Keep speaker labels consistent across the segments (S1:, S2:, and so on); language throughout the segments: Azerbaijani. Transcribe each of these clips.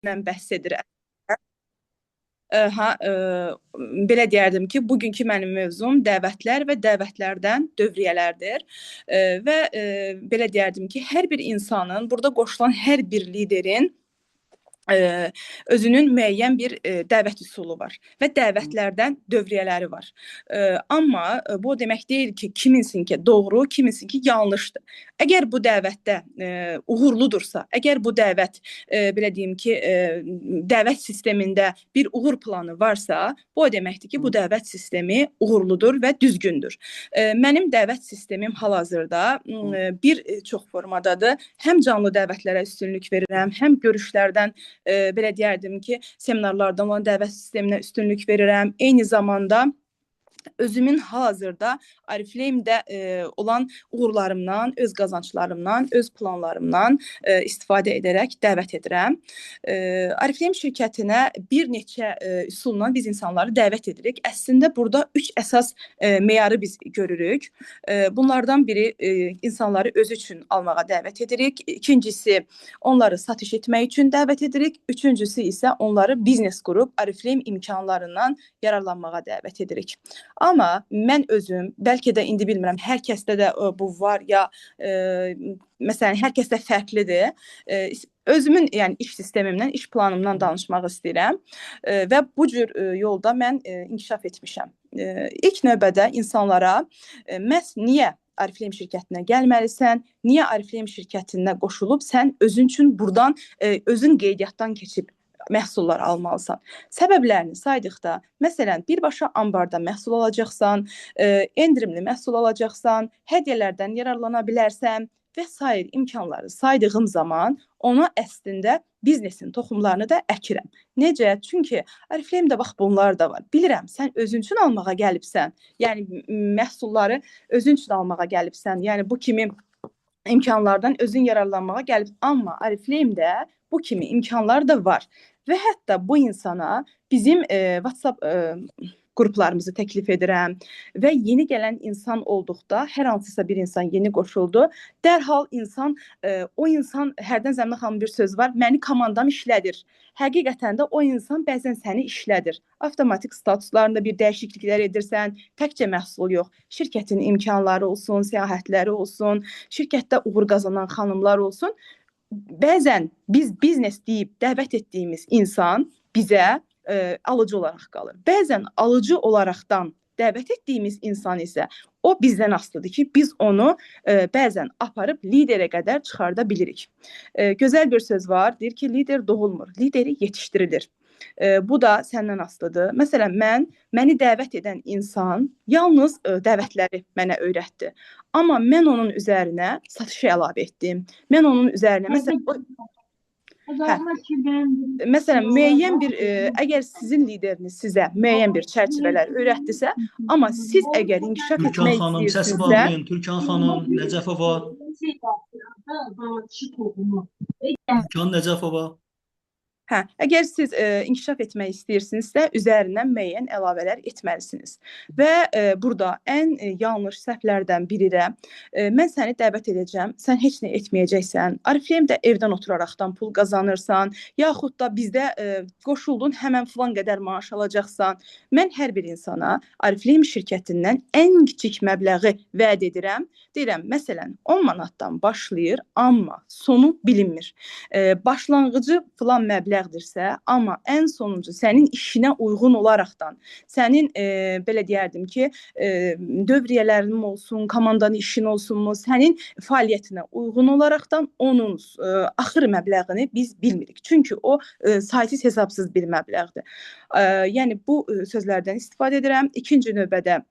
S1: bəhs edir. Ha, belə deyərdim ki, bugünkü mənim mövzum dəvətlər və dəvətlərdən dövriyyələrdir. Və belə deyərdim ki, hər bir insanın, burada qoşulan hər bir liderin özünün müəyyən bir dəvət üsulu var və dəvətlərdən dövriyyələri var. Amma bu o demək deyil ki, kiminsinki doğru, kiminsinki yanlışdır. Əgər bu dəvətdə uğurludursa, əgər bu dəvət belə deyim ki, dəvət sistemində bir uğur planı varsa, bu o deməkdir ki, bu dəvət sistemi uğurludur və düzgündür. Mənim dəvət sistemim hal-hazırda bir çox formadadır. Həm canlı dəvətlərə üstünlük verirəm, həm görüşlərdən belə deyərdim ki, seminarlardan olan dəvət sisteminə üstünlük verirəm. Eyni zamanda özümün hal-hazırda Oriflame-də olan uğurlarımdan, öz qazanclarımdan, öz planlarımdan istifadə edərək dəvət edirəm. Oriflame şirkətinə bir neçə üsulla biz insanları dəvət edirik. Əslində burada 3 əsas meyarı biz görürük. Bunlardan biri insanları özü üçün almağa dəvət edirik. İkincisi onları satış etmək üçün dəvət edirik. Üçüncüsü isə onları biznes qurub Oriflame imkanlarından yararlanmağa dəvət edirik. Amma mən özüm, bəlkə də indi bilmirəm, hər kəsdə də bu var ya, məsələn, hər kəsdə fərqlidir. Özümün yəni iş sistemimdən, iş planımdan danışmaq istəyirəm və bu cür yolda mən inkişaf etmişəm. İlk növbədə insanlara məhz niyə Oriflame şirkətinə gəlməlisən, niyə Oriflame şirkətinə qoşulub sən özün üçün buradan özün qeydiyyatdan keçib məhsullar almalısan. Səbəblərini saydıqda, məsələn, birbaşa ambarda məhsul alacaqsan, endirimli məhsul alacaqsan, hədiyyələrdən yararlana bilərsən və sair imkanları saydığım zaman ona əslində biznesin toxumlarını da əkirəm. Necə? Çünki Oriflame-də bax bunlar da var. Bilirəm, sən özün üçün almağa gəlibsən, yəni məhsulları özün üçün almağa gəlibsən, yəni bu kimi imkanlardan özün yararlanmağa gəlib. Amma Oriflame-də bu kimi imkanlar da var. Və hətta bu insana bizim WhatsApp qruplarımızı təklif edirəm və yeni gələn insan olduqda, hər hansısa bir insan yeni qoşuldu, dərhal o insan, hərdən Zəminə xanımın bir söz var, məni komandam işlədir. Həqiqətən də o insan bəzən səni işlədir. Avtomatik statuslarında bir dəyişikliklər edirsən, təkcə məhsul yox, şirkətin imkanları olsun, səyahətləri olsun, şirkətdə uğur qazanan xanımlar olsun. Bəzən biz biznes deyib dəvət etdiyimiz insan bizə alıcı olaraq qalır. Bəzən alıcı olaraqdan dəvət etdiyimiz insan isə o bizdən asılıdır ki, biz onu bəzən aparıb liderə qədər çıxarda bilirik. Gözəl bir söz var, deyir ki, lider doğulmur, lideri yetişdirilir. Bu da səndən asılıdır. Məsələn, məni dəvət edən insan yalnız dəvətləri mənə öyrətdi. Amma mən onun üzərinə satışı əlavə etdim. Mən onun üzərinə, məsələn, müəyyən bir, əgər sizin lideriniz sizə müəyyən bir çərçivələr öyrətdisə, amma siz əgər inkişaf etmək istəyirsinizsə...
S2: Türkan xanım, Nəcəfova. Türkan Nəcəfova.
S1: Əgər siz inkişaf etmək istəyirsinizsə, üzərindən müəyyən əlavələr etməlisiniz. Və burada ən yanlış səhvlərdən biri də mən səni dəvət edəcəm, sən heç nə etməyəcəksən, Oriflame-də evdən oturaraqdan pul qazanırsan, yaxud da bizdə qoşuldun, həmən filan qədər maaş alacaqsan. Mən hər bir insana Oriflame şirkətindən ən kiçik məbləği vəd edirəm. Deyirəm, məsələn, 10 manatdan başlayır, amma sonu bilinmir. Başlanğıcı filan məbləğdirsə, amma ən sonuncu sənin işinə uyğun olaraqdan, sənin belə deyərdim ki, dövriyyələrin olsun, komandanın işin olsunmu, sənin fəaliyyətinə uyğun olaraqdan onun axır məbləğini biz bilmirik. Çünki o saysız hesabsız bir məbləğdir. Yəni bu sözlərdən istifadə edirəm. İkinci növbədə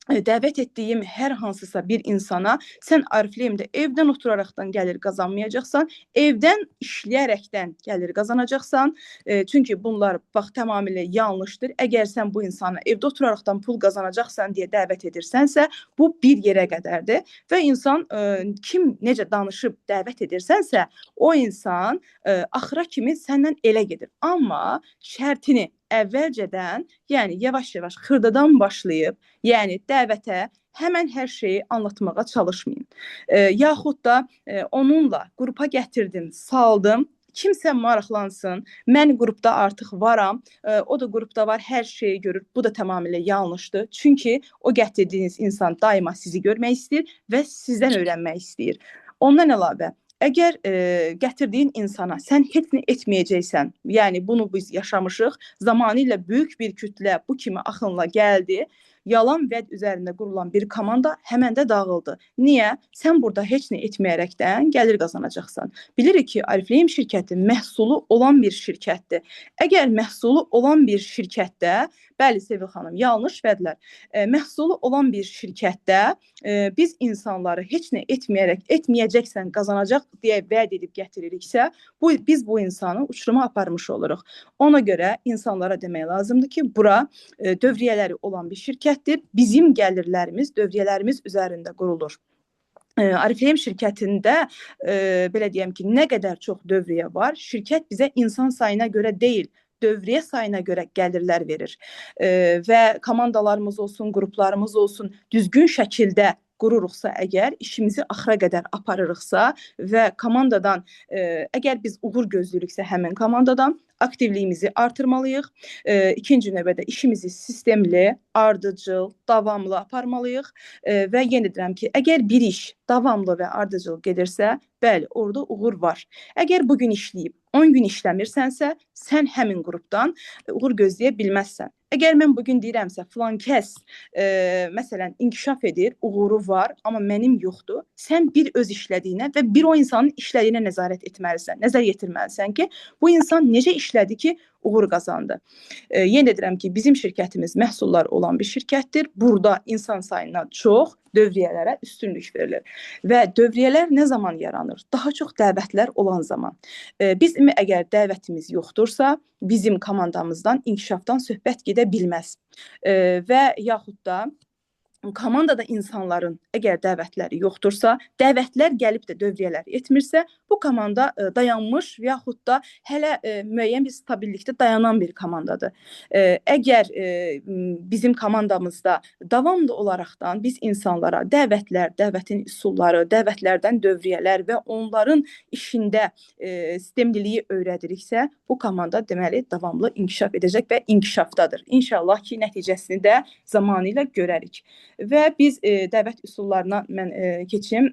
S1: dəvət etdiyim hər hansısa bir insana sən Oriflame-də evdən oturaraqdan gəlir qazanmayacaqsan, evdən işləyərəkdən gəlir qazanacaqsan. Çünki bunlar bax tamamilə yanlışdır. Əgər sən bu insana evdə oturaraqdan pul qazanacaqsan deyə dəvət edirsənsə, bu bir yerə qədərdir və insan kim necə danışıb dəvət edirsənsə, o insan axıra kimi səndən elə gedir. Amma şərtini əvvəlcədən, yəni yavaş-yavaş xırdadan başlayıb, yəni dəvətə həmən hər şeyi anlatmağa çalışmayın. Yaxud da onunla qrupa gətirdim, saldım, Kimsə maraqlansın. Mən qrupda artıq varam. O da qrupda var, hər şeyi görür. Bu da tamamilə yanlışdır. Çünki o gətirdiyiniz insan daima sizi görmək istəyir və sizdən öyrənmək istəyir. Ondan əlavə, əgər gətirdiyin insana sən heç nə etməyəcəksən, yəni bunu biz yaşamışıq, zamanı ilə böyük bir kütlə bu kimi axınla gəldi, yalan vəd üzərində qurulan bir komanda həmən də dağıldı. Niyə? Sən burada heç nə etməyərəkdən gəlir qazanacaqsan. Bilirik ki, Oriflame şirkəti məhsulu olan bir şirkətdir. Əgər məhsulu olan bir şirkətdə, bəli Sevil xanım, yanlış vədlər, məhsulu olan bir şirkətdə biz insanları heç nə etməyərək, etməyəcəksən qazanacaq deyə vəd edib gətiririksə, biz bu insanı uçuruma aparmış oluruq. Ona görə insanlara demək lazımdır ki, bura dövriyyələri olan bir şirkətdir. Bizim gəlirlərimiz, dövriyyələrimiz üzərində qurulur. Oriflame şirkətində belə deyəm ki, nə qədər çox dövriyyə var, şirkət bizə insan sayına görə deyil, dövriyyə sayına görə gəlirlər verir. Və komandalarımız olsun, qruplarımız olsun, düzgün şəkildə qururuqsa əgər, işimizi axıra qədər aparırıqsa və komandadan, əgər biz uğur gözləyiriksə həmin komandadan, aktivliyimizi artırmalıyıq. İkinci növbədə işimizi sistemli, ardıcıl, davamlı aparmalıyıq və yenə deyirəm ki, əgər bir iş davamlı və ardıcıl gedirsə, bəli, orada uğur var. Əgər bugün işləyib 10 gün işləmirsənsə, sən həmin qrupdan uğur gözləyə bilməzsən. Əgər mən bugün deyirəmsə, filan kəs məsələn inkişaf edir, uğuru var, amma mənim yoxdur, sən bir öz işlədiyinə və bir o insanın işlədiyinə nəzarət etməlisən, nəzər yetirməlisən ki, bu insan necə işlədi ki, uğur qazandı. Yenə deyirəm ki, bizim şirkətimiz məhsullar olan bir şirkətdir. Burada insan sayına çox, dövriyyələrə üstünlük verilir. Və dövriyyələr nə zaman yaranır? Daha çox dəvətlər olan zaman. Bizim əgər dəvətimiz yoxdursa, bizim komandamızdan inkişafdan söhbət gedə bilməz. Və yaxud da komandada insanların əgər dəvətləri yoxdursa, dəvətlər gəlib də dövriyyələr etmirsə, bu komanda dayanmış və yaxud da hələ müəyyən bir stabillikdə dayanan bir komandadır. Əgər bizim komandamızda davamlı olaraqdan biz insanlara dəvətlər, dəvətin üsulları, dəvətlərdən dövriyyələr və onların işində sistemliliyi öyrədiriksə, bu komanda deməli davamlı inkişaf edəcək və inkişafdadır. İnşallah ki, nəticəsini də zamanı ilə görərik. Və biz dəvət üsullarına mən keçim.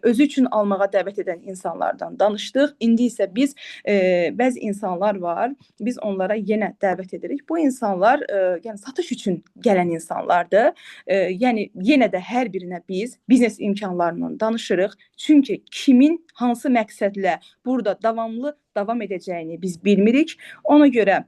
S1: Özü üçün almağa dəvət edən insanlardan danışdıq. İndi isə biz bəzi insanlar var. Biz onlara yenə dəvət edirik. Bu insanlar yəni satış üçün gələn insanlardır. Yəni yenə də hər birinə biz biznes imkanlarından danışırıq. Çünki kimin hansı məqsədlə burada davamlı davam edəcəyini biz bilmirik. Ona görə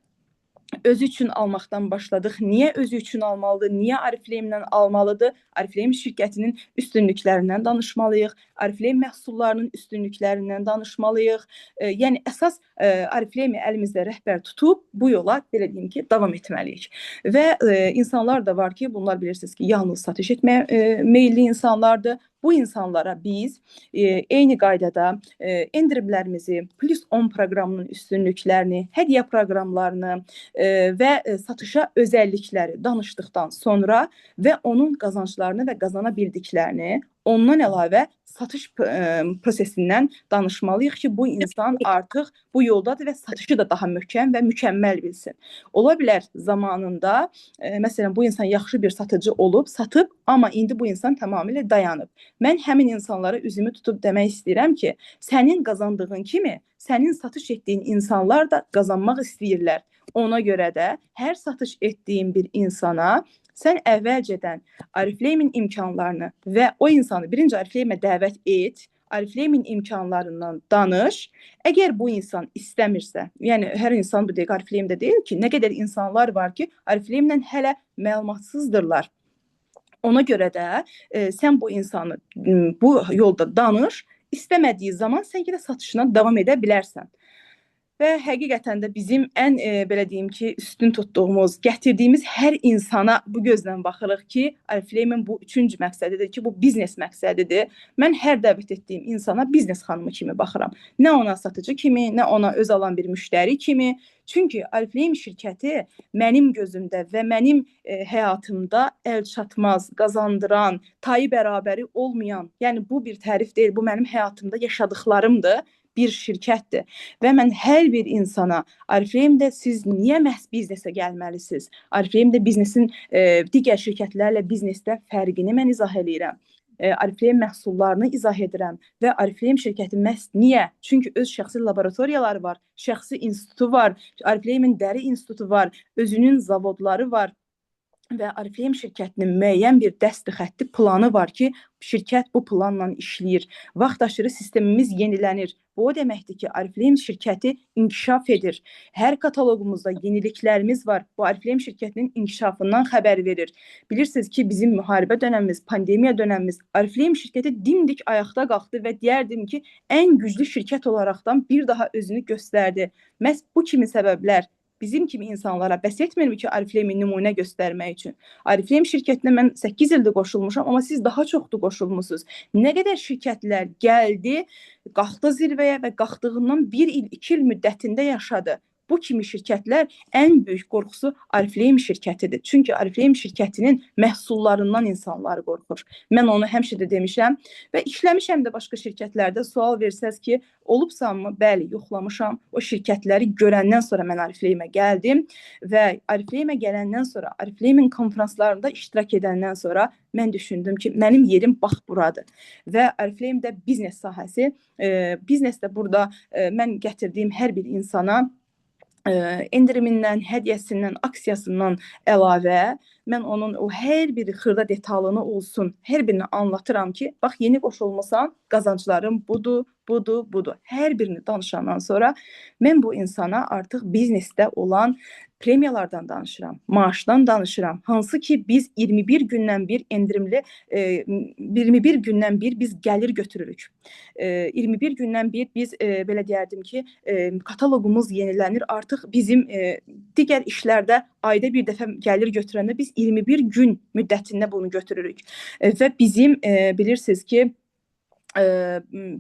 S1: özü üçün almaqdan başladıq. Niyə özü üçün almalıdır? Niyə Oriflame-dən almalıdır? Oriflame şirkətinin üstünlüklərindən danışmalıyıq. Oriflame məhsullarının üstünlüklərindən danışmalıyıq. Yəni əsas Oriflame əlimizdə rəhbər tutub bu yola belə deyim ki, davam etməliyik. Və insanlar da var ki, bunlar bilirsiniz ki, yalnız satış etməyə meyilli insanlardır. Bu insanlara biz eyni qaydada endirimlərimizi, plus 10 proqramının üstünlüklərini, hədiyyə proqramlarını və satışa özəllikləri danışdıqdan sonra və onun qazanclarını və qazana bildiklərini, ondan əlavə satış prosesindən danışmalıyıq ki, bu insan artıq bu yoldadır və satışı da daha möhkəm və mükəmməl bilsin. Ola bilər zamanında, məsələn, bu insan yaxşı bir satıcı olub, satıb, amma indi bu insan tamamilə dayanıb. Mən həmin insanlara üzümü tutub demək istəyirəm ki, sənin qazandığın kimi, sənin satış etdiyin insanlar da qazanmaq istəyirlər. Ona görə də hər satış etdiyin bir insana sən əvvəlcədən Oriflame-in imkanlarını və o insanı birinci Oriflame-ə dəvət et, Oriflame-in imkanlarından danış. Əgər bu insan istəmirsə, yəni hər insan bu dəqiqə Oriflame-də deyil ki, nə qədər insanlar var ki, Oriflame-lə hələ məlumatsızdırlar. Ona görə də sən bu insanı bu yolda danış, istəmədiyi zaman sən yenə satışına davam edə bilərsən. Və həqiqətən də bizim ən belə deyim ki, üstün tutduğumuz, gətirdiyimiz hər insana bu gözlə baxırıq ki, Oriflame-in bu üçüncü məqsədidir ki, bu biznes məqsədidir. Mən hər dəvət etdiyim insana biznes xanımı kimi baxıram. Nə ona satıcı kimi, nə ona öz alan bir müştəri kimi. Çünki Oriflame şirkəti mənim gözümdə və mənim həyatımda əlçatmaz, qazandıran, tayı bərabəri olmayan, yəni bu bir tərif deyil, bu mənim həyatımda yaşadıqlarımdır. bir şirkətdir. Və mən hər bir insana Oriflame-də siz niyə məhz biznesə gəlməlisiniz? Oriflame-də biznesin digər şirkətlərlə biznesdə fərqini mən izah edirəm. Oriflame məhsullarını izah edirəm və Oriflame şirkəti məhz niyə? Çünki öz şəxsi laboratoriyaları var, şəxsi institutu var, Oriflame-in dəri institutu var, özünün zavodları var və Oriflame şirkətinin müəyyən bir dəsti xətti planı var ki, şirkət bu planla işləyir. Vaxt aşırı sistemimiz yenilənir. Bu o deməkdir ki, Oriflame şirkəti inkişaf edir. Hər kataloqumuzda yeniliklərimiz var. Bu Oriflame şirkətinin inkişafından xəbər verir. Bilirsiniz ki, bizim müharibə dönəmimiz, pandemiya dönəmimiz, Oriflame şirkəti dimdik ayaqda qalxdı və deyərdim ki, ən güclü şirkət olaraqdan bir daha özünü göstərdi. Məhz bu kimi səbəblər bizim kimi insanlara bəs etmirmi ki, Oriflame-i nümunə göstərmək üçün? Oriflame şirkətinə mən 8 ildir qoşulmuşam, amma siz daha çoxdur qoşulmusunuz. Nə qədər şirkətlər gəldi, qalxdı zirvəyə və qalxdığından 1 il, 2 il müddətində yaşadı. Bu kimi şirkətlər ən böyük qorxusu Oriflame şirkətidir. Çünki Oriflame şirkətinin məhsullarından insanlar qorxur. Mən onu həmişə də demişəm və işləmişəm də başqa şirkətlərdə. Sual versəz ki, olubsanmı? Bəli, yoxlamışam. O şirkətləri görəndən sonra mən Oriflame-ə gəldim və Oriflame-ə gələndən sonra, Oriflame-in konferanslarında iştirak edəndən sonra mən düşündüm ki, mənim yerim bax buradır. Və Oriflame-də biznes sahəsi, biznesdə burada mən gətirdiyim hər bir insana endirimindən, hədiyyəsindən, aksiyasından əlavə mən onun o hər bir xırda detalını olsun, hər birini anlatıram ki, bax yeni qoşulmusan, qazanclarım budur, budur, budur. Hər birini danışandan sonra mən bu insana artıq biznesdə olan premiyalardan danışıram, maaşdan danışıram. Hansı ki biz 21 gündən bir endirimli 21 gündən bir biz gəlir götürürük. 21 gündən bir biz belə deyərdim ki, kataloqumuz yenilənir. Artıq bizim digər işlərdə ayda bir dəfə gəlir götürəndə biz 21 gün müddətində bunu götürürük. Və bizim bilirsiniz ki,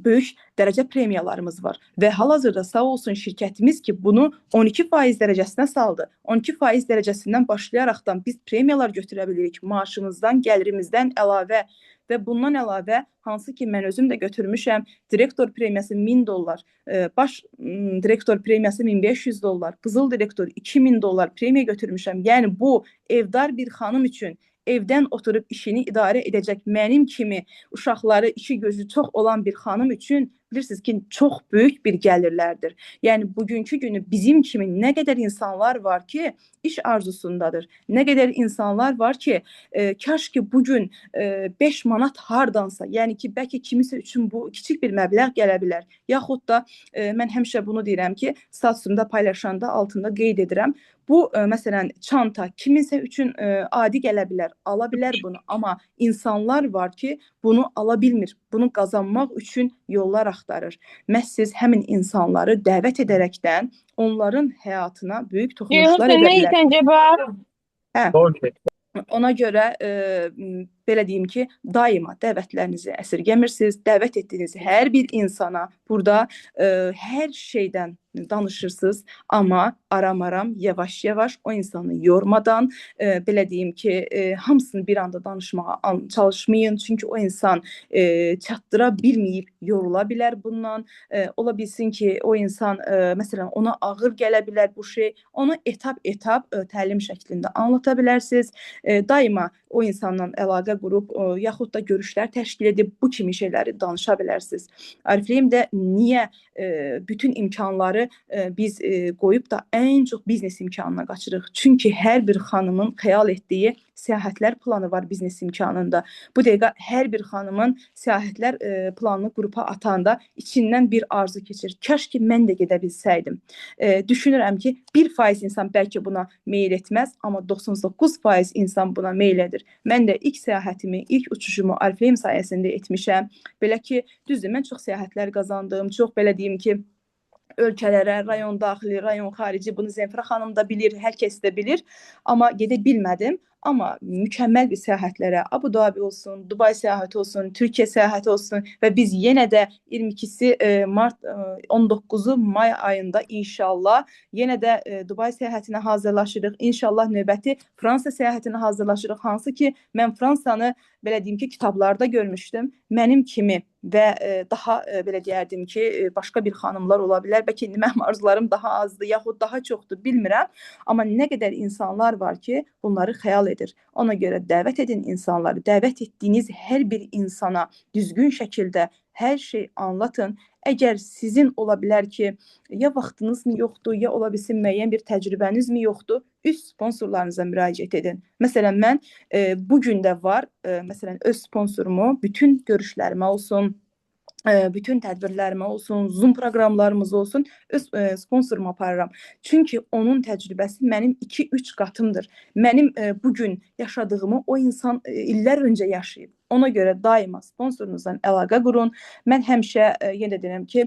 S1: böyük dərəcə premiyalarımız var və hal-hazırda sağ olsun şirkətimiz ki, bunu 12% dərəcəsinə saldı. 12% dərəcəsindən başlayaraqdan biz premiyalar götürə bilirik maaşımızdan, gəlirimizdən əlavə və bundan əlavə hansı ki mən özüm də götürmüşəm, direktor premiyası $1000, baş direktor premiyası $1500, qızıl direktor $2000 premiya götürmüşəm. Yəni bu evdar bir xanım üçün evdən oturub işini idarə edəcək mənim kimi uşaqları, işi gözü çox olan bir xanım üçün bilirsiniz ki, çox böyük bir gəlirlərdir. Yəni bugünkü günü bizim kimi nə qədər insanlar var ki, iş arzusundadır. Nə qədər insanlar var ki, kaş ki bugün 5 manat hardansa, yəni ki, bəlkə kimisə üçün bu kiçik bir məbləğ gələ bilər. Yaxud da mən həmişə bunu deyirəm ki, statusumda paylaşanda altında qeyd edirəm. Bu, məsələn, çanta kiminsə üçün adi gələ bilər, ala bilər bunu. Amma insanlar var ki, bunu ala bilmir. Bunu qazanmaq üçün yollar axtarır. Məhz siz həmin insanları dəvət edərəkdən onların həyatına böyük toxunuşlar edə bilər.
S3: Acaba?
S1: Hə. Ona görə belə deyim ki, daima dəvətlərinizi əsirgəmirsiniz. Dəvət etdiyiniz hər bir insana burada hər şeydən danışırsınız, amma aram-aram, yavaş-yavaş o insanı yormadan, belə deyim ki, hamısını bir anda danışmağa çalışmayın. Çünki o insan çatdıra bilməyib, yorula bilər bundan. Ola bilsin ki, o insan, məsələn, ona ağır gələ bilər bu şey. Onu etap-etap təlim şəklində anlata bilərsiniz. Daima o insanla əlaqə qurub, yaxud da görüşlər təşkil edib bu kimi şeyləri danışa bilərsiniz. Oriflame-də niyə bütün imkanları biz qoyub da ən çox biznes imkanına qaçırıq? Çünki hər bir xanımın xəyal etdiyi səyahətlər planı var biznes imkanında. Bu dəqiqə hər bir xanımın səyahətlər planını qrupa atanda içindən bir arzu keçir. Kaş ki mən də gedə bilsəydim. Düşünürəm ki 1% insan bəlkə buna meyil etməz, amma 99% insan buna meyil edir. Mən də ilk səyahətimi, ilk uçuşumu Oriflame sayəsində etmişəm. Belə ki, düzdür, mən çox səyahətlər qazandım. Çox belə deyim ki, ölkələrə, rayon daxili, rayon xarici, bunu Zənfira xanım da bilir, hər kəs də bilir. Amma gedə bilmədim. Amma mükəmməl bir səyahətlərə, Abu Dhabi olsun, Dubai səyahəti olsun, Türkiyə səyahəti olsun və biz yenə də 22-si mart 19-u may ayında inşallah yenə də Dubai səyahətinə hazırlaşırıq. İnşallah növbəti Fransa səyahətinə hazırlaşırıq. Hansı ki, mən Fransanı belə deyim ki, kitablarda görmüşdüm. Mənim kimi və daha belə deyərdim ki, başqa bir xanımlar ola bilər. Bəlkə indi mənim arzularım daha azdır, yaxud daha çoxdur, bilmirəm. Amma nə qədər insanlar var ki, bunları xəyal edir. Ona görə dəvət edin insanları. Dəvət etdiyiniz hər bir insana düzgün şəkildə hər şey anlatın. Əgər sizin ola bilər ki, ya vaxtınız mı yoxdur, ya ola bilsin müəyyən bir təcrübəniz mi yoxdur, üst sponsorlarınıza müraciət edin. Məsələn, mən bu gün də var, məsələn, öz sponsorumu bütün görüşlərimə olsun, bütün tədbirlərimə olsun, Zoom proqramlarımız olsun, öz sponsorumu aparıram. Çünki onun təcrübəsi mənim 2-3 qatımdır. Mənim bugün yaşadığımı o insan illər öncə yaşayıb. Ona görə daima sponsorunuzdan əlaqə qurun. Mən həmişə yenə deyirəm ki,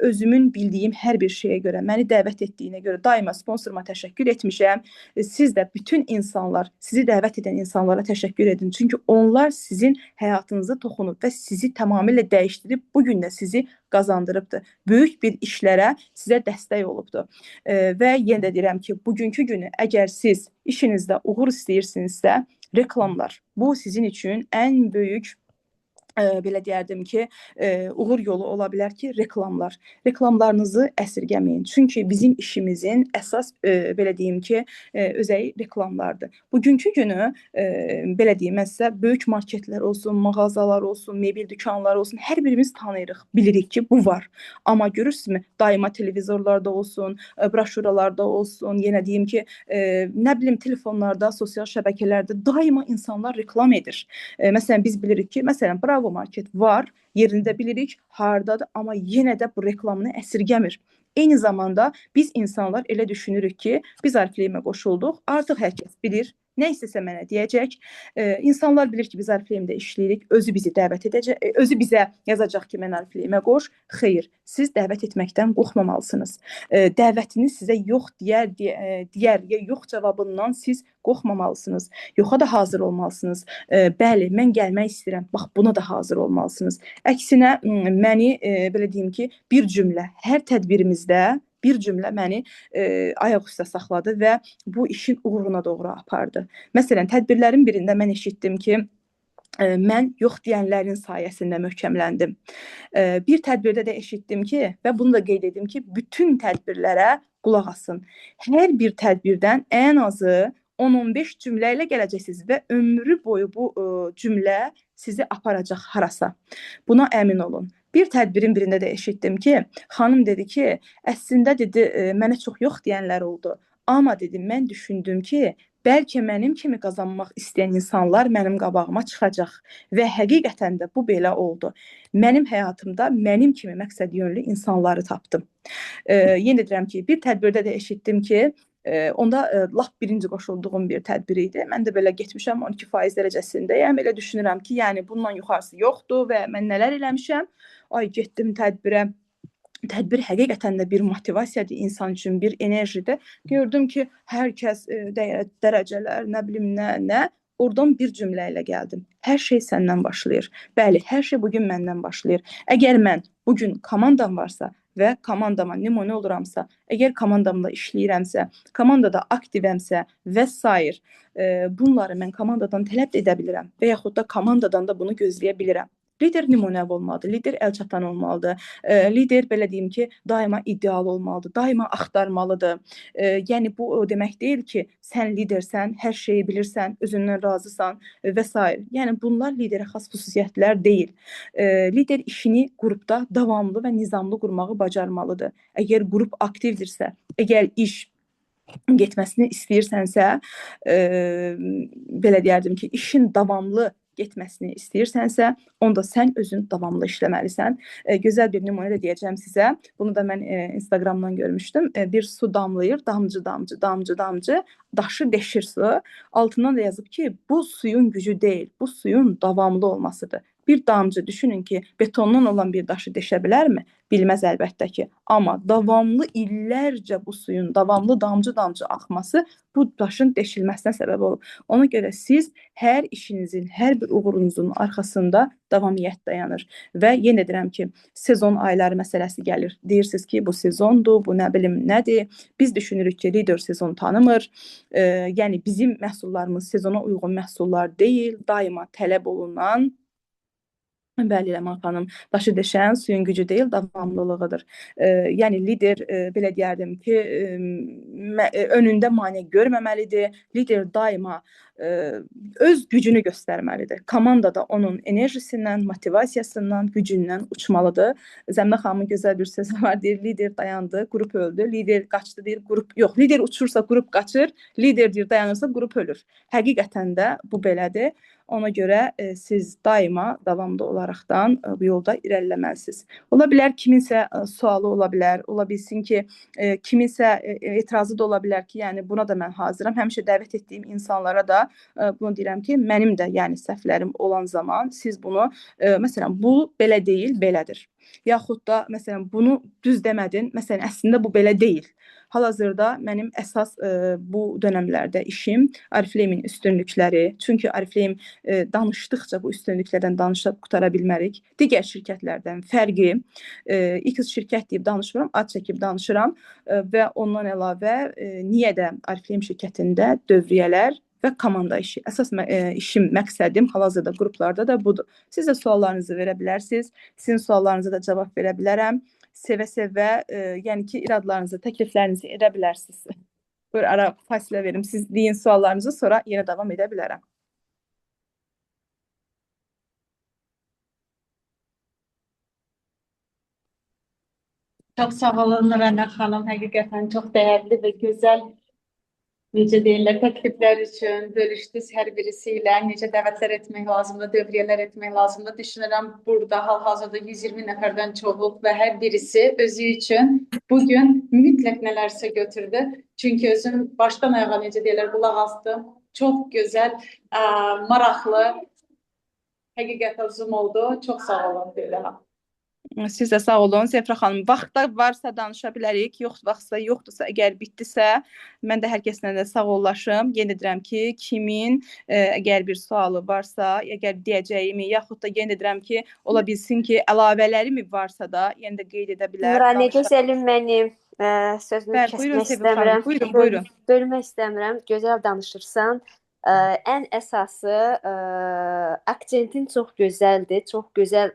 S1: özümün bildiyim hər bir şeyə görə, məni dəvət etdiyinə görə daima sponsoruma təşəkkür etmişəm. Siz də bütün insanlar, sizi dəvət edən insanlara təşəkkür edin. Çünki onlar sizin həyatınızı toxunub və sizi tamamilə dəyişdirib, bugün də sizi qazandırıbdır. Böyük bir işlərə sizə dəstək olubdur. Və yenə də deyirəm ki, bugünkü günü əgər siz işinizdə uğur istəyirsinizsə, reklamlar. Bu sizin üçün ən böyük belə deyərdim ki, uğur yolu ola bilər ki, reklamlar. Reklamlarınızı əsirgəməyin. Çünki bizim işimizin əsas belə deyim ki, özəyi reklamlardır. Bugünkü günü belə deyim, sizə böyük marketlər olsun, mağazalar olsun, mebel dükanları olsun, hər birimiz tanıyırıq, bilirik ki, bu var. Amma görürsünüzmü, daima televizorlarda olsun, broşuralarda olsun, yenə deyim ki, nə bilim telefonlarda, sosial şəbəkələrdə daima insanlar reklam edir. Məsələn, biz bilirik ki, məsələn, Bravo market var, yerində bilirik, hardadır, amma yenə də bu reklamını əsirgəmir. Eyni zamanda biz insanlar elə düşünürük ki, biz Ariflame qoşulduq, artıq hər kəs bilir, nə istəsə mənə deyəcək. İnsanlar bilir ki, biz Ariflame-də işləyirik, özü bizi dəvət edəcək, özü bizə yazacaq ki, mən Ariflame-ə qoş. Xeyr, siz dəvət etməkdən qorxmamalısınız. Dəvətiniz sizə yox deyər, ya yox cavabından siz qorxmamalısınız. Yoxa da hazır olmalısınız. Bəli, mən gəlmək istəyirəm. Bax, buna da hazır olmalısınız. Əksinə, məni belə deyim ki, bir cümlə hər tədbirimizdə bir cümlə məni ayaq üstə saxladı və bu işin uğuruna doğru apardı. Məsələn, tədbirlərin birində mən eşitdim ki, mən yox deyənlərin sayəsində möhkəmləndim. Bir tədbirdə də eşitdim ki, və bunu da qeyd edim ki, bütün tədbirlərə qulaq asın. Hər bir tədbirdən ən azı 10-15 cümlə ilə gələcəksiniz və ömrü boyu bu cümlə sizi aparacaq harasa. Buna əmin olun. Bir tədbirin birində də eşitdim ki, xanım dedi ki, əslində dedi, mənə çox yox deyənlər oldu. Amma dedi, mən düşündüm ki, bəlkə mənim kimi qazanmaq istəyən insanlar mənim qabağıma çıxacaq və həqiqətən də bu belə oldu. Mənim həyatımda mənim kimi məqsədyönlü insanları tapdım. Yenə deyirəm ki, bir tədbirdə də eşitdim ki, onda lap birinci qoşulduğum bir tədbir idi. Mən də belə getmişəm 12% dərəcəsindəyəm. Elə düşünürəm ki, yəni bundan yuxarısı yoxdur və mən nələr eləmişəm. Ay getdim tədbirə. Tədbir həqiqətən də bir motivasiyadır insan üçün, bir enerjidir. Gördüm ki, hər kəs dərəcələr, nə bilim nə. Oradan bir cümlə ilə gəldim. Hər şey səndən başlayır. Bəli, hər şey bugün məndən başlayır. Əgər mən bugün komandam varsa və komandama nümunə oluramsa, əgər komandamla işləyirəmsə, komandada aktivəmsə və s. Bunları mən komandadan tələb edə bilirəm və yaxud da komandadan da bunu gözləyə bilirəm. Lider nümunəvi olmalıdır, lider əlçatan olmalıdır, lider belə deyim ki, daima iddialı olmalıdır, daima axtarmalıdır. Yəni bu o demək deyil ki, sən lidersən, hər şeyi bilirsən, özündən razısan və s. Yəni bunlar liderə xas xüsusiyyətlər deyil. Lider işini qrupda davamlı və nizamlı qurmağı bacarmalıdır. Əgər qrup aktivdirsə, əgər iş getməsini istəyirsənsə, belə deyərdim ki, işin davamlı getməsini istəyirsənsə, onda sən özün davamlı işləməlisən. Gözəl bir nümunə də deyəcəm sizə. Bunu da mən Instagramdan görmüşdüm. Bir su damlayır, damcı, daşı deşir su. Altından da yazıb ki, bu suyun gücü deyil, bu suyun davamlı olmasıdır. Bir damcı düşünün ki, betondan olan bir daşı deşə bilərmi? Bilməz əlbəttə ki. Amma davamlı illərcə bu suyun davamlı damcı-damcı axması bu daşın deşilməsinə səbəb olub. Ona görə siz hər işinizin, hər bir uğurunuzun arxasında davamiyyət dayanır. Və yenə deyirəm ki, sezon ayları məsələsi gəlir. Deyirsiniz ki, bu sezondur, bu nə bilim nədir? Biz düşünürük ki, lider sezon tanımır. Yəni bizim məhsullarımız sezona uyğun məhsullar deyil, daima tələb olunan. Bəli, Ləman xanım, daşı deşən suyun gücü deyil, davamlılığıdır. Yəni lider belə deyərdim ki, önündə maneə görməməlidir. Lider daima öz gücünü göstərməlidir. Komanda da onun enerjisindən, motivasiyasından, gücündən uçmalıdır. Zəminə xanımın gözəl bir sözü var, deyir, lider dayandı, qrup öldü. Lider qaçdı, deyir, qrup yox. Lider uçursa qrup qaçır, lider deyir dayanırsa qrup ölür. Həqiqətən də bu belədir. Ona görə siz daima davamlı olaraqdan bu yolda irəliləməlisiniz. Ola bilər kiminsə sualı ola bilər, ola bilsin ki, kiminsə etirazı da ola bilər ki, yəni buna da mən hazıram. Həmişə dəvət etdiyim insanlara da bunu deyirəm ki, mənim də yəni səhvlərim olan zaman siz bunu məsələn bu belə deyil, belədir. Yaxud da məsələn bunu düz demədin, məsələn əslində bu belə deyil. Hal-hazırda mənim əsas bu dönəmlərdə işim Oriflame-in üstünlükləri. Çünki Oriflame danışdıqca bu üstünlüklərdən danışıb qutara bilmərik. Digər şirkətlərdən fərqi, X şirkət deyib danışmıram, ad çəkib danışıram və ondan əlavə niyə də Oriflame şirkətində dövriyyələr və komanda işi. Əsas işim, məqsədim hal-hazırda qruplarda da budur. Siz də suallarınızı verə bilərsiniz, sizin suallarınıza da cavab verə bilərəm. Sevə-sevə, yəni ki, iradlarınızı, təkliflərinizi edə bilərsiniz. Buyur, ara fasilə verim. Siz deyin suallarınızı, sonra yenə davam edə bilərəm.
S3: Çox sağ olun Rəna xanım, həqiqətən çox dəyərli və gözəl, necə deyirlər, təkliflər üçün bölüşdünüz hər birisi ilə. Necə dəvətlər etmək lazımdır, dövriyyələr etmək lazımdır. Düşünürəm, burada hal-hazırda 120 nəfərdən çoxuq və hər birisi özü üçün bugün mütləq nələrsə götürdü. Çünki özüm başdan ayağa, necə deyirlər, qulaq asdım. Çox gözəl, maraqlı, həqiqətən zoom oldu. Çox sağ olun deyirəm.
S1: Siz də sağ olun, Zəfrə xanım. Vaxtda varsa danışa bilərik, vaxtsa yoxdursa, əgər bitdisə, mən də hər kəslə də sağollaşım. Yenə deyirəm ki, kimin əgər bir sualı varsa, əgər deyəcəyimi, yaxud da yenə deyirəm ki, ola bilsin ki, əlavələri mi varsa da, yenə də qeyd edə bilər.
S4: Nurani, gözəlim mənim sözünü kəsmək istəmirəm.
S1: Buyurun.
S4: Bölmək istəmirəm. Gözəl danışırsan. Ən əsası aksentin çox gözəldir. Çox gözəl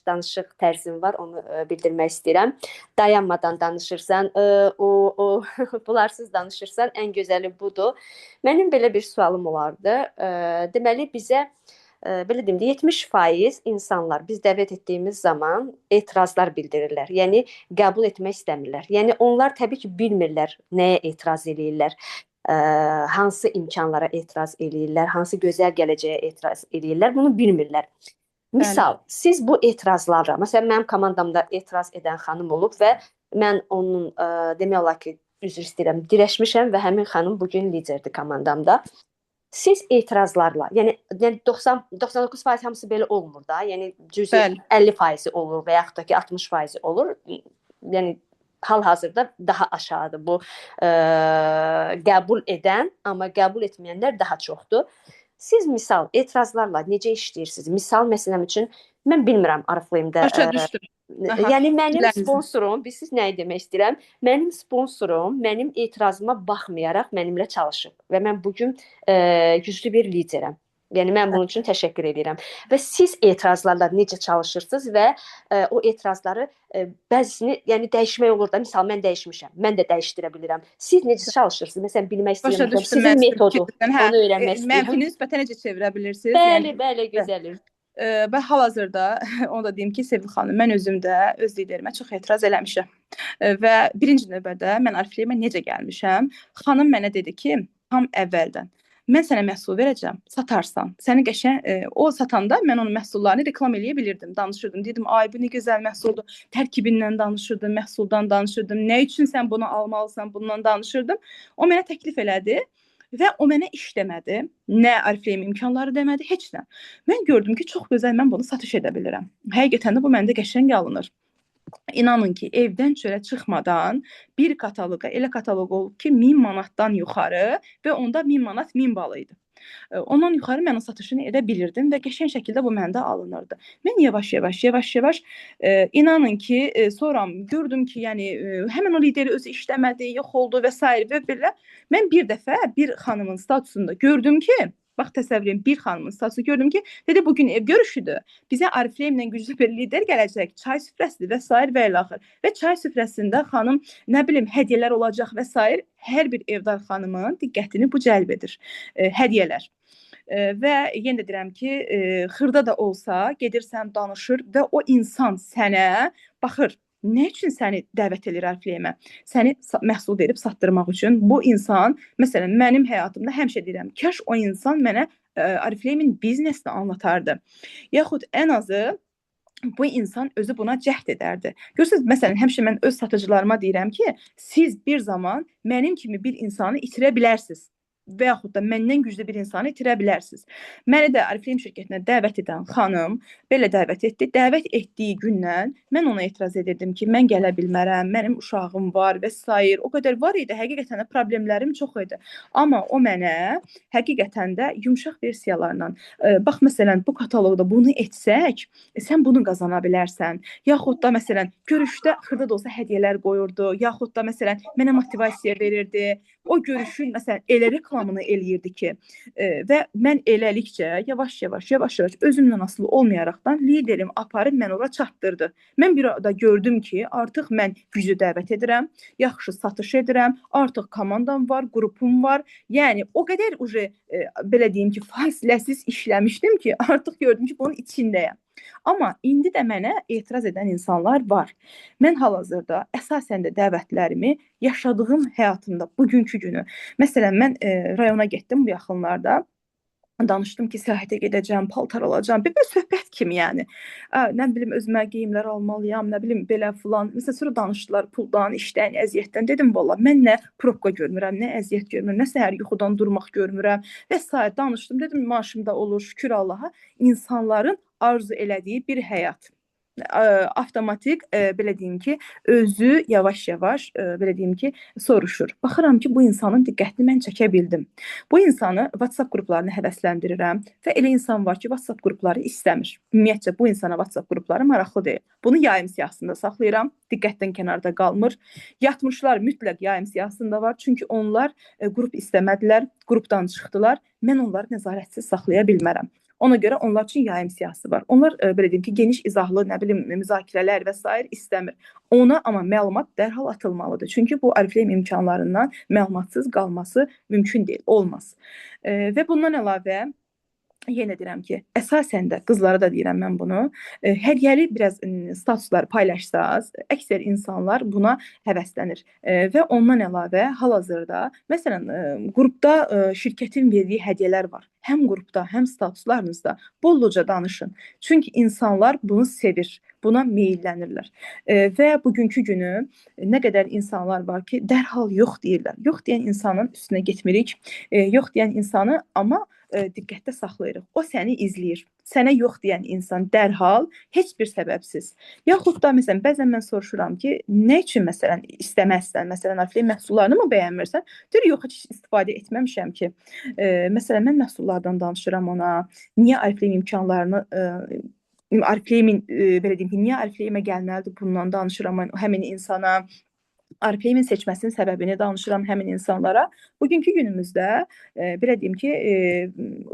S4: danışıq tərzin var. Onu bildirmək istəyirəm. Dayanmadan danışırsan, bularsız danışırsan, ən gözəli budur. Mənim belə bir sualım olardı. Deməli bizə belə deyim, 70% insanlar biz dəvət etdiyimiz zaman etirazlar bildirirlər. Yəni qəbul etmək istəmirlər. Yəni onlar təbii ki, bilmirlər nəyə etiraz eləyirlər. Hansı imkanlara etiraz eləyirlər, hansı gözəl gələcəyə etiraz eləyirlər, bunu bilmirlər. Misal, siz bu etirazlarla, məsələn, mənim komandamda etiraz edən xanım olub və mən onun, demək olar ki, üzr istəyirəm, dirəşmişəm və həmin xanım bugün liderdir komandamda. Siz etirazlarla, yəni 99% hamısı belə olmur da, yəni cüzi 50% olur və yaxud da ki 60% olur. Yəni hal-hazırda daha aşağıdır bu qəbul edən, amma qəbul etməyənlər daha çoxdur. Siz misal etirazlarla necə işləyirsiniz? Misal məsələn üçün mən bilmirəm Oriflame-də.
S1: Başa düşdüm.
S4: Yəni mənim sponsorum, siz nəyi demək istəyirəm? Mənim sponsorum mənim etirazıma baxmayaraq mənimlə çalışıb və mən bugün güclü bir liderəm. Yəni mən bunun üçün təşəkkür edirəm. Və siz etirazlarla necə çalışırsınız və o etirazları bəzisini, yəni dəyişmək olur da, misal mən dəyişmişəm, mən də dəyişdirə bilirəm. Siz necə çalışırsınız? Məsələn, bilmək istəyirəm, sizin metodu, onu öyrənmək istəyirəm.
S1: Mənfini müsbətə necə çevirə bilirsiniz?
S4: Bəli, bəli, gözəlim.
S1: Və hal-hazırda onu da deyim ki, sevgili xanım, mən özüm də öz liderimə çox etiraz eləmişəm. Və birinci növbədə mən Oriflame-ə necə gəlmişəm? Xanım mənə dedi ki, tam əvvəldən mən sənə məhsul verəcəm, satarsan. Səni qəşəng, o satanda mən onun məhsullarını reklam eləyə bilirdim, danışırdım. Dedim, ay bu nə gözəl məhsuldur. Tərkibindən danışırdım, məhsuldan danışırdım. Nə üçün sən bunu almalısan, bundan danışırdım. O mənə təklif elədi və o mənə iş demədi, nə arifleyim imkanları demədi, heç nə. Mən gördüm ki, çox gözəl mən bunu satış edə bilirəm. Həqiqətən də bu məndə qəşəng alınır. İnanın ki, evdən çölə çıxmadan bir kataloqa, elə kataloq olub ki, 1000 manatdan yuxarı və onda 1000 manat 1000 bal idi. Ondan yuxarı mən o satışını edə bilirdim və qəşəng şəkildə bu məndə alınırdı. Mən yavaş-yavaş inanın ki, sonra gördüm ki, yəni həmin o lideri özü işləmədi, yox oldu və s. və belə. Mən bir dəfə bir xanımın statusunda gördüm ki, bax təsəvvür edin, bir xanımın statusu gördüm ki, dedi bugün ev görüşüdür. Bizə Arifleyimlə güclü bir lider gələcək, çay süfrəsidir və s. və ilaxır. Və çay süfrəsində xanım, nə bilim, hədiyyələr olacaq və s. Hər bir evdar xanımın diqqətini bu cəlb edir. Hədiyyələr. Və yenə də deyirəm ki, xırda da olsa gedirsən, danışır və o insan sənə baxır. Nə üçün səni dəvət edir Arifleyimə? Səni məhsul verib satdırmaq üçün. Bu insan, məsələn, mənim həyatımda həmişə deyirəm, kaş o insan mənə Arifleyimin biznesini anlatardı. Yaxud ən azı bu insan özü buna cəhd edərdi. Görürsünüz, məsələn, həmişə mən öz satıcılarıma deyirəm ki, siz bir zaman mənim kimi bir insanı itirə bilərsiniz və yaxud da məndən güclü bir insanı itirə bilərsiniz. Məni də Arifleyim şirkətinə dəvət edən xanım belə dəvət etdi. Dəvət etdiyi gündən mən ona etiraz edirdim ki, mən gələ bilmərəm, mənim uşağım var və s. O qədər var idi, həqiqətən də problemlərim çox idi. Amma o mənə həqiqətən də yumşaq versiyalarla, bax məsələn, bu kataloqda bunu etsək, sən bunu qazana bilərsən. Yaxud da məsələn, görüşdə xırda da olsa hədiyyələr qoyurdu. Yaxud da məsələn, mənə motivasiya verirdi. O görüşün məsələn elə reklamını eləyirdi ki, və mən eləlikcə yavaş-yavaş özümdən asılı olmayaraqdan liderim aparıb mən ora çatdırdı. Mən bir arada gördüm ki, artıq mən güclü dəvət edirəm, yaxşı satış edirəm, artıq komandam var, qrupum var. Yəni o qədər belə deyim ki, fasiləsiz işləmişdim ki, artıq gördüm ki, bunun içindəyəm. Amma indi də mənə etiraz edən insanlar var. Mən hal-hazırda əsasən də dəvətlərimi yaşadığım həyatımda bugünkü günü, məsələn, mən rayona getdim bu yaxınlarda, danışdım ki, səyahətə gedəcəm, paltar alacağım, bir söhbət kimi yəni. Nə bilim, özümə geyimlər almalıyam, nə bilim, belə filan. Məsələn, sonra danışdılar puldan, işdən, əziyyətdən. Dedim, valla, mən nə probka görmürəm, nə əziyyət görmürəm, nə səhər yuxudan durmaq görmürəm və s. danışdım. Dedim, maaşımda olur, şükür Allaha, insanların arzu elədiyi bir həyat. Avtomatik, belə deyim ki, özü yavaş-yavaş, belə deyim ki, soruşur. Baxıram ki, bu insanın diqqətini mən çəkə bildim. Bu insanı WhatsApp qruplarına həvəsləndirirəm və elə insan var ki, WhatsApp qrupları istəmir. Ümumiyyətcə, bu insana WhatsApp qrupları maraqlı deyil. Bunu yayım siyahısında saxlayıram, diqqətdən kənarda qalmır. Yatmışlar mütləq yayım siyahısında var, çünki onlar qrup istəmədilər, qrupdan çıxdılar. Mən onları nəzarətsiz saxlaya bilmərəm. Ona görə onlar üçün yayım siyahısı var. Onlar belə deyim ki, geniş izahlı, nə bilim, müzakirələr və s. istəmir. Ona amma məlumat dərhal atılmalıdır. Çünki bu Arifleyim imkanlarından məlumatsız qalması mümkün deyil, olmaz. Və bundan əlavə yenə deyirəm ki, əsasən də qızlara da deyirəm mən bunu. Hədiyyəli biraz statusları paylaşsaz, əksər insanlar buna həvəslənir. Və ondan əlavə hal-hazırda, məsələn, qrupda şirkətin verdiyi hədiyyələr var. Həm qrupda, həm statuslarınızda bolluca danışın. Çünki insanlar bunu sevir, buna meyillənirlər. Və bugünkü günü nə qədər insanlar var ki, dərhal yox deyirlər. Yox deyən insanın üstünə getmirik. Yox deyən insanı amma diqqətdə saxlayırıq. O səni izləyir. Sənə yox deyən insan dərhal heç bir səbəbsiz. Yaxud da məsələn bəzən mən soruşuram ki, nə üçün məsələn istəməzsən? Məsələn, Arifleyim məhsullarını mı bəyənmirsən? Deyir, yox, heç istifadə etməmişəm ki. Məsələn, mən məhsullardan danışıram ona. Niyə Arifleyim imkanlarını Arifleyimin belə deyim ki, niyə Arifleyimə gəlməlidir? Bundan danışıram həmin insana. Arifleyimin seçməsinin səbəbini danışıram həmin insanlara. Bugünkü günümüzdə belə deyim ki,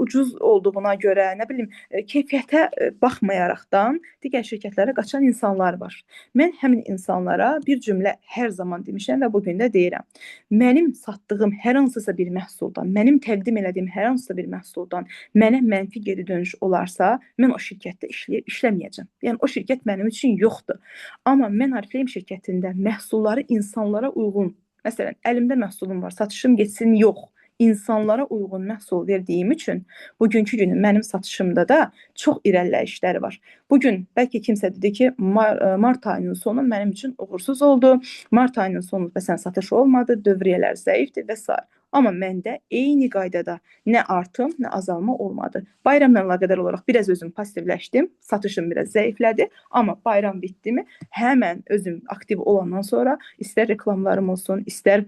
S1: ucuz olduğuna görə, nə bilim, keyfiyyətə baxmayaraqdan digər şirkətlərə qaçan insanlar var. Mən həmin insanlara bir cümlə hər zaman demişəm və bugün də deyirəm. Mənim satdığım hər hansısa bir məhsuldan, mənim təqdim elədiyim hər hansısa bir məhsuldan mənə mənfi geri dönüş olarsa, mən o şirkətdə işləməyəcəm. Yəni o şirkət mənim üçün yoxdur. Amma mən Arifleyim şirkətində məhsulları insanlara uyğun, məsələn, əlimdə məhsulum var, satışım getsin, yox. İnsanlara uyğun məhsul verdiyim üçün bugünkü günü mənim satışımda da çox irəliləyişləri var. Bugün bəlkə kimsə dedi ki, mart ayının sonu mənim üçün uğursuz oldu. Mart ayının sonu məsələn satış olmadı, dövriyyələr zəifdir və s. Amma məndə eyni qaydada nə artım, nə azalma olmadı. Bayramla əlaqədar olaraq biraz özüm passivləşdim, satışım biraz zəiflədi, amma bayram bitdimi həmən özüm aktiv olandan sonra istər reklamlarım olsun, istər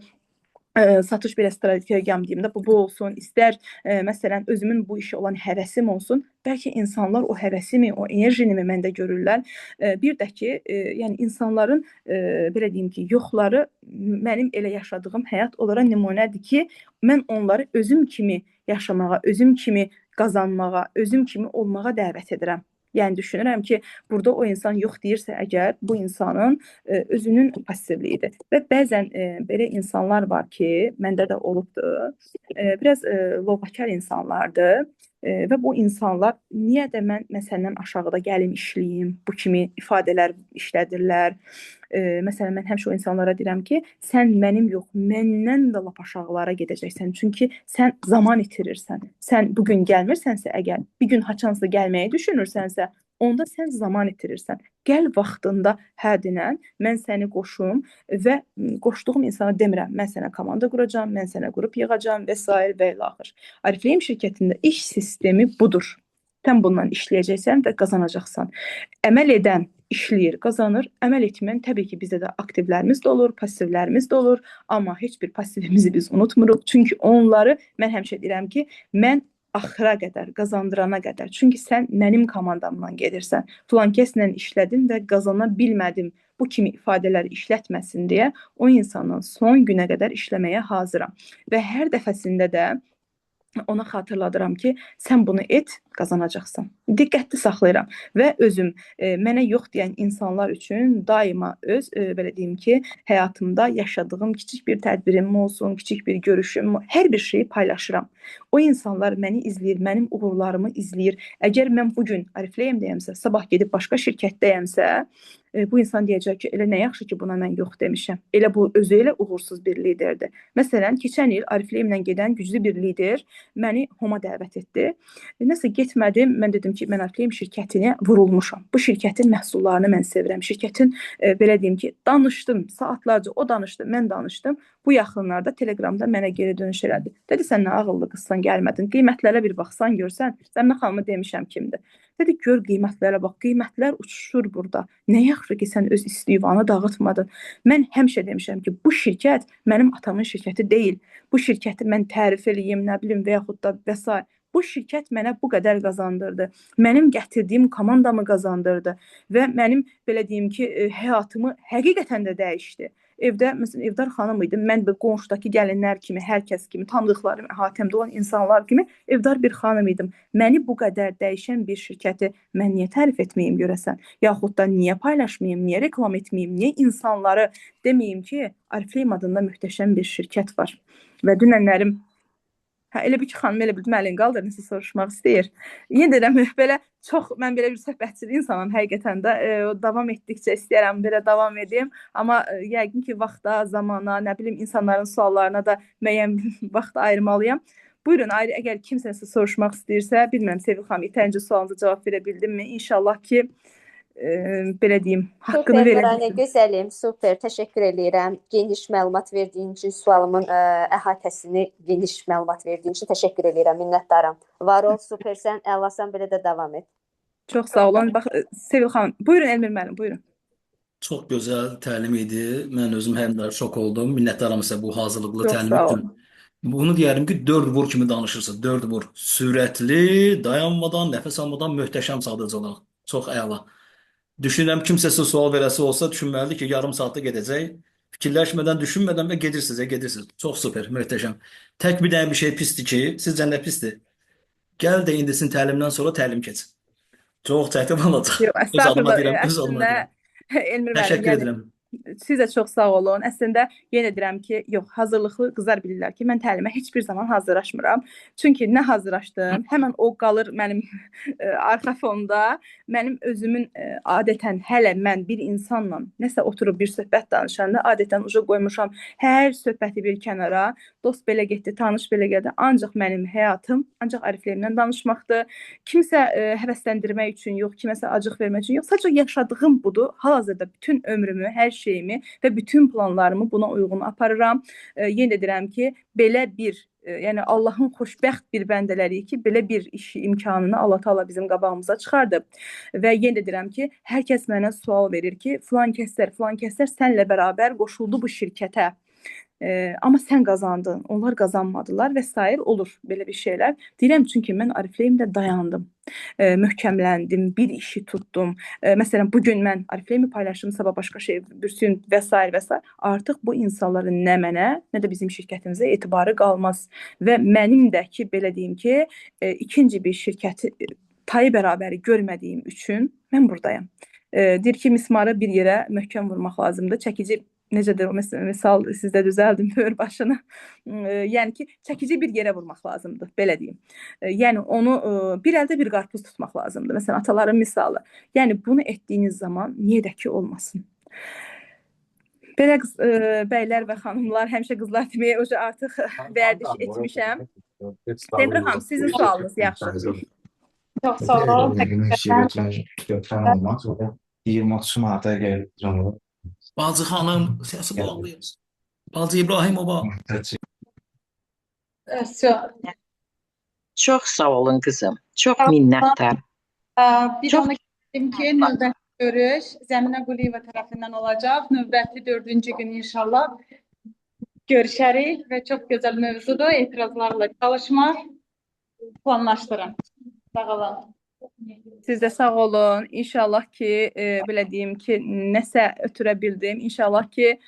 S1: satış belə strategiyam deyim də bu olsun, istər məsələn özümün bu işə olan həvəsim olsun, bəlkə insanlar o həvəsimi, o enerjimi məndə görürlər. Bir də ki, yəni insanların belə deyim ki, yoxları mənim elə yaşadığım həyat onlara nümunədir ki, mən onları özüm kimi yaşamağa, özüm kimi qazanmağa, özüm kimi olmağa dəvət edirəm. Yəni düşünürəm ki, burada o insan yox deyirsə əgər, bu insanın özünün passivliyidir. Və bəzən belə insanlar var ki, məndə də olubdur, biraz lovakar insanlardır. Və bu insanlar niyə də mən məsələn aşağıda gəlim işləyim, bu kimi ifadələr işlədirlər. Məsələn mən həmişə o insanlara deyirəm ki, sən mənim yox, məndən də lap aşağılara gedəcəksən. Çünki sən zaman itirirsən. Sən bu gün gəlmirsənsə əgər, bir gün haçansa gəlməyi düşünürsənsə, onda sən zaman itirirsən. Gəl vaxtında hə denən, mən səni qoşum və qoşduğum insana demirəm, mən sənə komanda quracağam, mən sənə qrup yığacağam və s. və ilə axır. Ariflame şirkətində iş sistemi budur. Sən bundan işləyəcəksən və qazanacaqsan. Əməl edən işləyir, qazanır. Əməl etməyən təbii ki, bizdə də aktivlərimiz də olur, passivlərimiz də olur, amma heç bir passivimizi biz unutmuruq. Çünki onları mən həmişə deyirəm ki, mən axıra qədər, qazandırana qədər. Çünki sən mənim komandamdan gedirsən. Filan kəslə işlədim və qazana bilmədim. Bu kimi ifadələri işlətməsin deyə o insandan son günə qədər işləməyə hazıram. Və hər dəfəsində də ona xatırladıram ki, sən bunu et, qazanacaqsan. Diqqətli saxlayıram və özüm mənə yox deyən insanlar üçün daima öz belə deyim ki, həyatımda yaşadığım kiçik bir tədbirim olsun, kiçik bir görüşüm, hər bir şeyi paylaşıram. O insanlar məni izləyir, mənim uğurlarımı izləyir. Əgər mən bu gün Ariflame-dəyəmsə, sabah gedib başqa şirkətdəyəmsə, bu insan deyəcək ki, elə nə yaxşı ki, buna mən yox demişəm. Elə bu özü elə uğursuz bir liderdir. Məsələn, keçən il Ariflame-lə gedən güclü bir lider məni Homa dəvət etdi. Nəsə getmədim, mən dedim ki, mən Ariflame şirkətinə vurulmuşam. Bu şirkətin məhsullarını mən sevirəm. Şirkətin belə deyim ki, danışdım, saatlarca o danışdı, mən danışdım. Bu yaxınlarda Telegramda mənə geri dönüş elədi. Dedi, sən nə ağıllı qızsan, gəlmədin. Qiymətlərə bir baxsan görsən, Zəminə xanıma demişəm kimdir. Dedi, gör qiymətlərə bax, qiymətlər uçuşur burada. Nə yaxşı ki, sən öz isti-yuvanı dağıtmadın. Mən həmişə demişəm ki, bu şirkət mənim atamın şirkəti deyil. Bu şirkəti mən tərif eləyim, nə bilim, və yaxud da və s. Bu şirkət mənə bu qədər qazandırdı. Mənim gətirdiyim komandamı qazandırdı və mənim belə deyim ki, həyatımı həqiqətən də dəyişdi. Evdə, məsələn, evdar xanım idim. Mən də qonşudakı gəlinlər kimi, hər kəs kimi, tanıdıqlarım, əhatəmdə olan insanlar kimi evdar bir xanım idim. Məni bu qədər dəyişən bir şirkəti mən niyə tərif etməyim görəsən? Yaxud da niyə paylaşmayım, niyə reklam etməyim, niyə insanları deməyim ki, Ariflame adında möhtəşəm bir şirkət var. Və dünənlərim elə bir ki, xanım elə bildim, əlin qaldır, nəsə soruşmaq istəyir. Yenə deyirəm, belə çox, mən belə bir söhbətçi insanım həqiqətən də, davam etdikcə istəyərəm, belə davam edeyim. Amma yəqin ki, vaxta, zamana, nə bilim, insanların suallarına da müəyyən vaxt ayırmalıyam. Buyurun, ayrı, əgər kimsə soruşmaq istəyirsə, bilmirəm, Sevil xanım, yetərincə sualınıza cavab verə bildim mi? İnşallah ki, belə deyim, haqqını verə bildim.
S4: Gözəlim, super, təşəkkür edirəm. Geniş məlumat verdiyin üçün, sualımın əhatəsini geniş məlumat verdiyin üçün təşəkkür edirəm, minnətdaram. Var ol, supersən, əlasan, belə də davam et.
S1: Çox sağ olun. Bax, Sevil xanım, buyurun Elmir müəllim, buyurun.
S2: Çox gözəl təlim idi. Mən özüm həm də şok oldum. Minnətdaram sizə bu hazırlıqlı
S1: Çox
S2: təlim
S1: sağ
S2: üçün.
S1: olun.
S2: Bunu deyərim ki, 4 vur kimi danışırsınız. 4 vur. Sürətli, dayanmadan, nəfəs almadan möhtəşəm sadəcə olaraq. Çox əla. Düşünürəm kimsə sizə sual verəsi olsa düşünməlidir ki, yarım saatda gedəcək. Fikirləşmədən, düşünmədən və gedirsiniz. Çox super, möhtəşəm. Tək bir dənə bir şey pisdir ki, sizcə nə pisdir? Gəl də indisin təlimdən sonra təlim keç. Çox çətin olacaq.
S1: Yox,
S2: Öz adıma
S1: əstəğfurullah,
S2: deyirəm, öz adıma deyirəm.
S1: Elmir müəllim,
S2: Təşəkkür
S1: yəni
S2: edirəm.
S1: siz də çox sağ olun. Əslində yenə deyirəm ki, yox, hazırlıqlı qızlar bilirlər ki, mən təlimə heç bir zaman hazırlaşmıram. Çünki nə hazırlaşdım, həmən o qalır mənim arxa fonda. Mənim özümün adətən hələ mən bir insanla nəsə oturub bir söhbət danışanda adətən uca qoymuşam hər söhbəti bir kənara. Dost belə getdi, tanış belə gəldi. Ancaq mənim həyatım ancaq Ariflame-dən danışmaqdır. Kimsə həvəsləndirmək üçün yox, kiməsə acıq vermək üçün yox. Sadəcə yaşadığım budur. Hal-hazırda bütün ömrümü, hər şeyimi və bütün planlarımı buna uyğun aparıram. Yenə də deyirəm ki, belə bir yəni Allahın xoşbəxt bir bəndələriyik ki, belə bir iş imkanını Allah Taala bizim qabağımıza çıxardı. Və yenə də deyirəm ki, hər kəs mənə sual verir ki, filan kəslər sənlə bərabər qoşuldu bu şirkətə. Amma sən qazandın, onlar qazanmadılar və s. olur belə bir şeylər. Deyirəm çünki mən Arifleyimdə dayandım. Möhkəmləndim, bir işi tutdum. Məsələn, bugün mən Arifleyimi paylaşdım, sabah başqa şey bürsün və s. və s. Artıq bu insanların nə mənə, nə də bizim şirkətimizə etibarı qalmaz. Və mənim də ki, belə deyim ki, ikinci bir şirkəti tayı bərabəri görmədiyim üçün mən buradayım. Deyir ki, mismarı bir yerə möhkəm vurmaq lazımdır. Çəkici necədir o misal sizdə düzəldim böyür başını. Yəni ki, çəkici bir yerə vurmaq lazımdır, belə deyim. Yəni onu bir əldə bir qarpız tutmaq lazımdır. Məsələn, ataların misalı. Yəni bunu etdiyiniz zaman niyə də ki olmasın? Belə bəylər və xanımlar, həmişə qızlar deməyə artıq vərdiş etmişəm. Semra xanım, sizin sualınız yaxşı.
S3: Çox sağ ol.
S5: Götürən olmaz. O da 26 Mart'a gəlir.
S2: Bacı xanım, səsi bağlayın. Bacı İbrahimova.
S6: Çox sağ olun qızım. Çox minnətdar.
S3: Bir onu dedim ki, növbəti görüş Zəminə Quliyeva tərəfindən olacaq. Növbəti 4-cü gün inşallah görüşərik və çox gözəl mövzudur. Etirazlarla çalışmaq planlaşdırın. Sağ olun.
S1: Siz də sağ olun. İnşallah ki, belə deyim ki, nəsə ötürə bildim. İnşallah ki,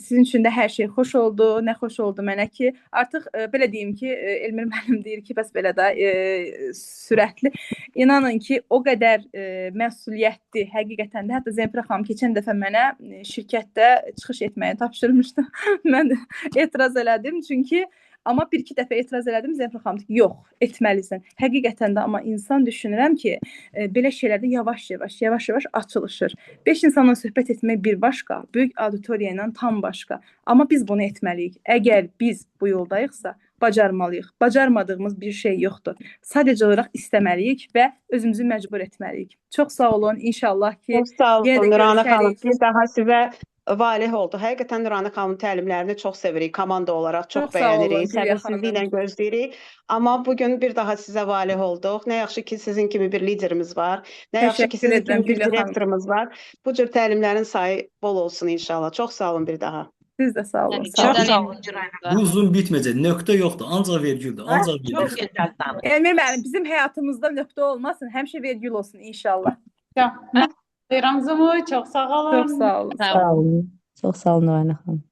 S1: sizin üçün də hər şey xoş oldu. Nə xoş oldu mənə ki, artıq belə deyim ki, Elmir müəllim deyir ki, bəs belə də sürətli. İnanın ki, o qədər məsuliyyətli həqiqətən də. Hətta Zemfira xanım keçən dəfə mənə şirkətdə çıxış etməyi tapşırmışdı. Mən də etiraz elədim. Çünki amma bir-iki dəfə etiraz elədim, Zemfira xanım dedi ki, yox, etməlisən. Həqiqətən də amma insan düşünürəm ki, belə şeylərdə yavaş-yavaş açılışır. 5 insanla söhbət etmək bir başqa, böyük auditoriya ilə tam başqa. Amma biz bunu etməliyik. Əgər biz bu yoldayıqsa, bacarmalıyıq. Bacarmadığımız bir şey yoxdur. Sadəcə olaraq istəməliyik və özümüzü məcbur etməliyik. Çox sağ olun. İnşallah ki,
S7: Çox sağ olun
S1: yenə də
S7: Nurana xanım.
S1: görüşərik.
S7: Biz daha sizə valeh olduq. Həqiqətən Nurana xanımın təlimlərini çox sevirik. Komanda olaraq çox
S1: Çox sağ olun,
S7: bəyənirik.
S1: Gülya
S7: Səbirsizliklə
S1: xanım.
S7: gözləyirik. Amma bugün bir daha sizə valeh olduq. Nə yaxşı ki, sizin kimi bir liderimiz var. Nə yaxşı ki,
S1: Təşəkkür
S7: sizin
S1: edirəm,
S7: kimi bir
S1: Gülya xanım.
S7: direktorumuz var. Bu cür təlimlərin sayı bol olsun inşallah. Çox sağ olun bir daha.
S1: Siz də sağ olun.
S6: Yəni,
S1: Sağ olun.
S6: çox sağ olun Cürayna.
S2: Bu uzun bitməyəcək. Nöqtə yoxdur. Ancaq vergüldür. Ancaq
S6: Çox
S2: vergül.
S6: gözəl danış.
S1: Elmir müəllim, bizim həyatımızda nöqtə olmasın, həmişə vergül olsun inşallah.
S3: Mən Zoom'u çox sağ olun.
S1: Çox sağ olun.
S8: Sağ olun. Çox sağ olun Nurayna xanım.